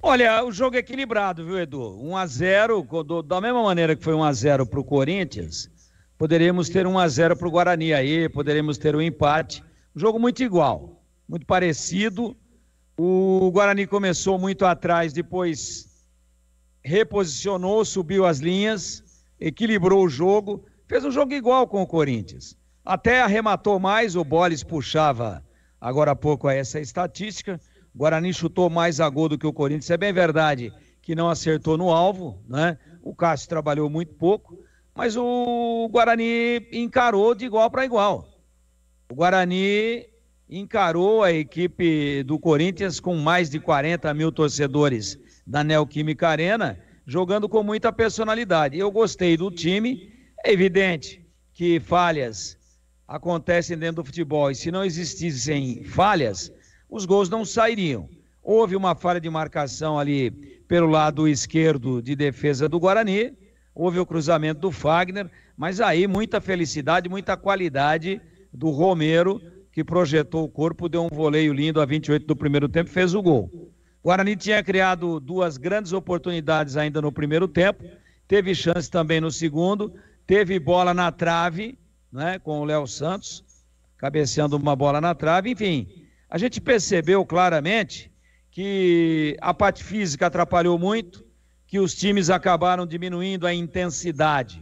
Olha, o jogo é equilibrado, viu, Edu? 1-0, da mesma maneira que foi 1-0 para o Corinthians, poderíamos ter 1-0 para o Guarani aí, poderíamos ter um empate. Um jogo muito igual, muito parecido. O Guarani começou muito atrás, depois reposicionou, subiu as linhas, equilibrou o jogo, fez um jogo igual com o Corinthians. Até arrematou mais, o Bolis puxava agora há pouco essa estatística. O Guarani chutou mais a gol do que o Corinthians. É bem verdade que não acertou no alvo, né? O Cássio trabalhou muito pouco, mas o Guarani encarou de igual para igual. O Guarani encarou a equipe do Corinthians com mais de 40 mil torcedores da Neoquímica Arena, jogando com muita personalidade. Eu gostei do time. É evidente que falhas acontecem dentro do futebol, e se não existissem falhas, os gols não sairiam. Houve uma falha de marcação ali pelo lado esquerdo de defesa do Guarani, houve o cruzamento do Fagner, mas aí muita felicidade, muita qualidade do Romero, que projetou o corpo, deu um voleio lindo a 28 do primeiro tempo, fez o gol. O Guarani tinha criado duas grandes oportunidades ainda no primeiro tempo, teve chance também no segundo, teve bola na trave, né, com o Léo Santos, cabeceando uma bola na trave, enfim. A gente percebeu claramente que a parte física atrapalhou muito, que os times acabaram diminuindo a intensidade.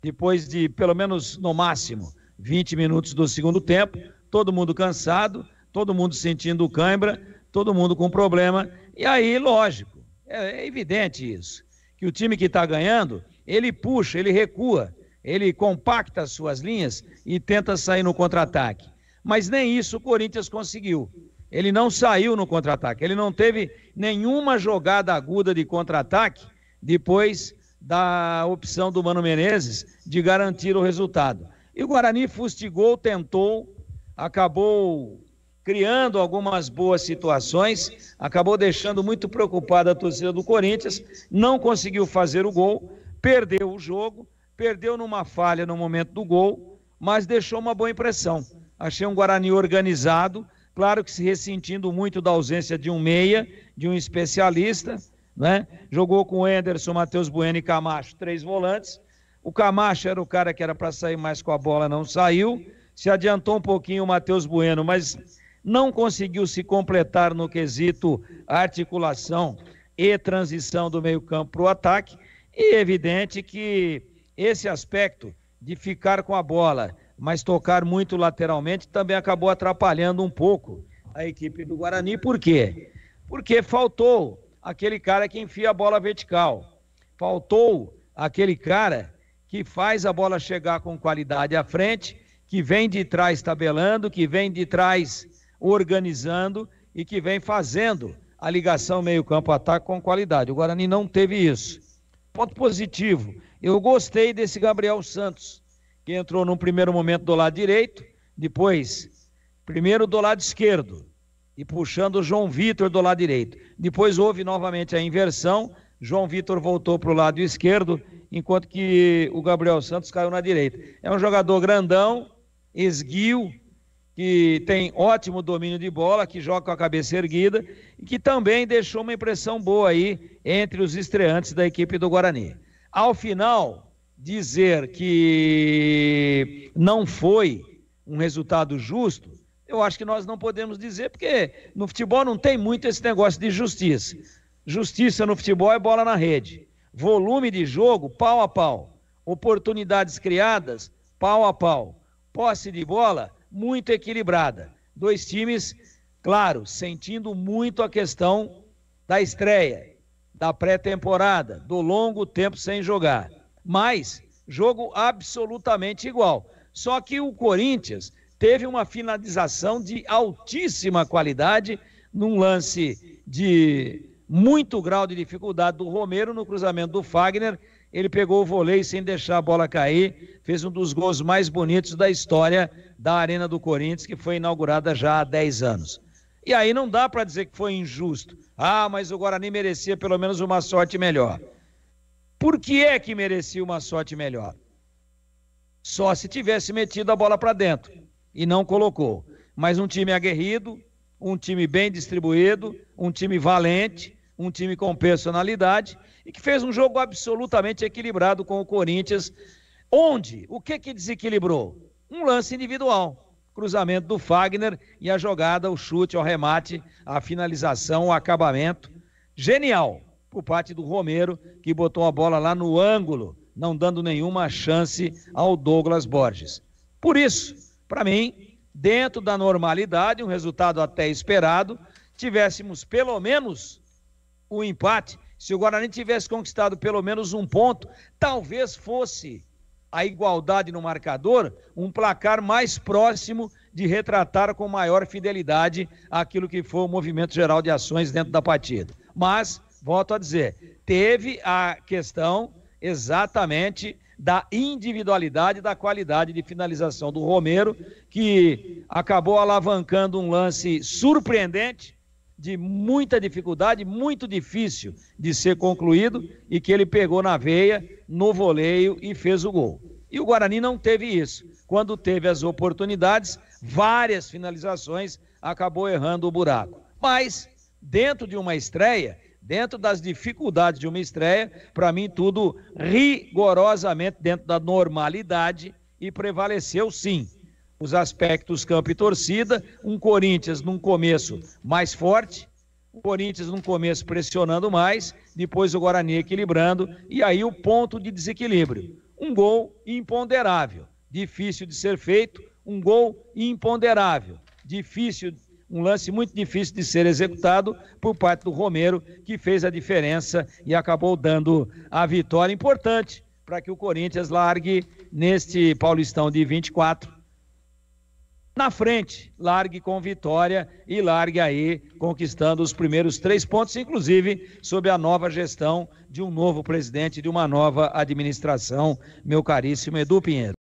Depois de, pelo menos no máximo, 20 minutos do segundo tempo, todo mundo cansado, todo mundo sentindo cãibra, todo mundo com problema. E aí, lógico, é evidente isso, que o time que está ganhando, ele puxa, ele recua, ele compacta as suas linhas e tenta sair no contra-ataque. Mas nem isso o Corinthians conseguiu. Ele não saiu no contra-ataque, ele não teve nenhuma jogada aguda de contra-ataque depois da opção do Mano Menezes de garantir o resultado. E o Guarani fustigou, tentou, acabou criando algumas boas situações, acabou deixando muito preocupada a torcida do Corinthians, não conseguiu fazer o gol, perdeu o jogo, perdeu numa falha no momento do gol, mas deixou uma boa impressão. Achei um Guarani organizado, claro que se ressentindo muito da ausência de um meia, de um especialista, né? Jogou com o Henderson, Matheus Bueno e Camacho, 3 volantes. O Camacho era o cara que era para sair mais com a bola, não saiu. Se adiantou um pouquinho o Matheus Bueno, mas não conseguiu se completar no quesito articulação e transição do meio-campo para o ataque. E é evidente que esse aspecto de ficar com a bola, mas tocar muito lateralmente, também acabou atrapalhando um pouco a equipe do Guarani. Por quê? Porque faltou aquele cara que enfia a bola vertical. Faltou aquele cara que faz a bola chegar com qualidade à frente, que vem de trás tabelando, que vem de trás organizando e que vem fazendo a ligação meio-campo-ataque com qualidade. O Guarani não teve isso. Ponto positivo, eu gostei desse Gabriel Santos, que entrou num primeiro momento do lado direito, depois, primeiro do lado esquerdo, e puxando o João Vitor do lado direito. Depois houve novamente a inversão, João Vitor voltou para o lado esquerdo, enquanto que o Gabriel Santos caiu na direita. É um jogador grandão, esguio, que tem ótimo domínio de bola, que joga com a cabeça erguida e que também deixou uma impressão boa aí entre os estreantes da equipe do Guarani. Ao final, dizer que não foi um resultado justo, eu acho que nós não podemos dizer, porque no futebol não tem muito esse negócio de justiça. Justiça no futebol é bola na rede. Volume de jogo, pau a pau. Oportunidades criadas, pau a pau. Posse de bola, muito equilibrada. Dois times, claro, sentindo muito a questão da estreia, da pré-temporada, do longo tempo sem jogar. Mas, jogo absolutamente igual. Só que o Corinthians teve uma finalização de altíssima qualidade num lance de muito grau de dificuldade do Romero no cruzamento do Fagner. Ele pegou o voleio sem deixar a bola cair, fez um dos gols mais bonitos da história da Arena do Corinthians, que foi inaugurada já há 10 anos. E aí não dá para dizer que foi injusto. Ah, mas o Guarani merecia pelo menos uma sorte melhor. Por que é que merecia uma sorte melhor? Só se tivesse metido a bola para dentro e não colocou. Mas um time aguerrido, um time bem distribuído, um time valente, um time com personalidade e que fez um jogo absolutamente equilibrado com o Corinthians, onde, o que desequilibrou? Um lance individual, cruzamento do Fagner e a jogada, o chute, o remate, a finalização, o acabamento, genial, por parte do Romero, que botou a bola lá no ângulo, não dando nenhuma chance ao Douglas Borges. Por isso, para mim, dentro da normalidade, um resultado até esperado, tivéssemos pelo menos o empate. Se o Guarani tivesse conquistado pelo menos um ponto, talvez fosse a igualdade no marcador, um placar mais próximo de retratar com maior fidelidade aquilo que foi o movimento geral de ações dentro da partida. Mas, volto a dizer, teve a questão exatamente da individualidade, da qualidade de finalização do Romero, que acabou alavancando um lance surpreendente, de muita dificuldade, muito difícil de ser concluído, e que ele pegou na veia, no voleio e fez o gol. E o Guarani não teve isso. Quando teve as oportunidades, várias finalizações, acabou errando o buraco. Mas, dentro de uma estreia, dentro das dificuldades de uma estreia, para mim tudo rigorosamente dentro da normalidade, e prevaleceu sim os aspectos campo e torcida, um Corinthians num começo mais forte, o Corinthians num começo pressionando mais, depois o Guarani equilibrando, e aí o ponto de desequilíbrio. Um gol imponderável, difícil de ser feito, um gol imponderável, difícil, um lance muito difícil de ser executado por parte do Romero, que fez a diferença e acabou dando a vitória importante para que o Corinthians largue neste Paulistão de 24 na frente, largue com vitória e largue aí conquistando os primeiros 3 pontos, inclusive sob a nova gestão de um novo presidente, de uma nova administração, meu caríssimo Edu Pinheiro.